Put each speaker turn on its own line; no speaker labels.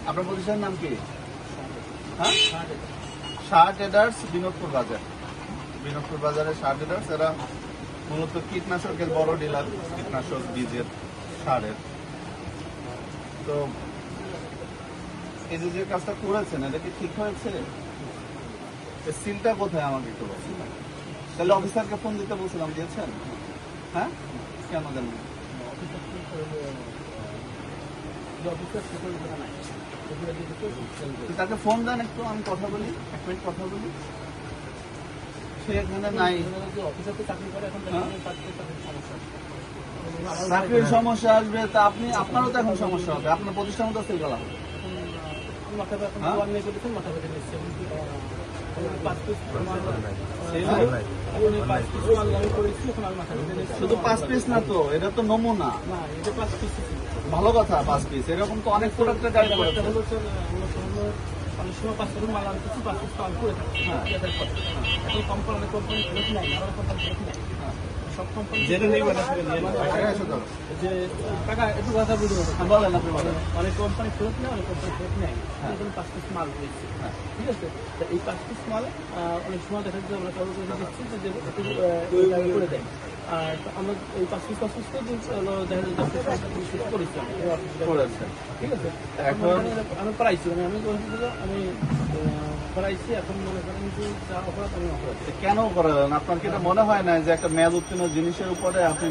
আপনার প্রতিষ্ঠানের নাম কি? হ্যাঁ, শাহ ট্রেডার্স, বিনোদপুর বাজার। বিনোদপুর বাজারে শাহ ট্রেডার্স, এরা মূলত কীটনাশকের বড় ডিলার, কীটনাশক বীজের, সারের। তো এই যে কাজটা করেছেন, এটা কি ঠিক হয়েছে? সিলটা কোথায় আমাকে একটু বলছেন? তাহলে অফিসারকে ফোন দিতে বলছিলাম, দিয়েছেন? হ্যাঁ, কেন দেন? তাকে ফোন দেন একটু, আমি কথা বলি, 1 মিনিট কথা বলি। সে এখানে নাই। চাকরির সমস্যা আসবে তা আপনারও তো এখন সমস্যা হবে, আপনার প্রতিষ্ঠান তো সেল করা হবে। শুধু 5 পিস না তো, এটা তো নমুনা। ভালো কথা, 5 পিস এরকম তো অনেক প্রোডাক্টের গাড়ি করেছে।
অনেক সময় 5 পিস মাল আনতেছি, 5 পিস পাল করে থাকি। এখন কোম্পানি ফেরত নাই, আমার কোম্পানি ফেরত নাই। সব কোম্পানি যে টাকা একটু কথা বুঝতে
বলেন আপনি বলেন।
অনেক কোম্পানি ফেরত নেয়, অনেক কোম্পানি ফেরত নেয়। এখন 5 পিস মাল রয়েছে, ঠিক আছে। এই 5 পিস মাল অনেক সময় দেখা যাচ্ছে আমরা কারো করে দিচ্ছি যে একটু করে দেয়। আর আমরা এই 5 পিস দেখা যাচ্ছে করেছি, ঠিক আছে। এখন আমি পাইছি, আমি করাইছি। এখন মনে করেন যে যা অপরাধ আমি অপরাধ।
কেন করালেন? আপনার কি এটা মনে হয় না যে একটা মেয়াদ উত্তীর্ণ জিনিসের উপরে আপনি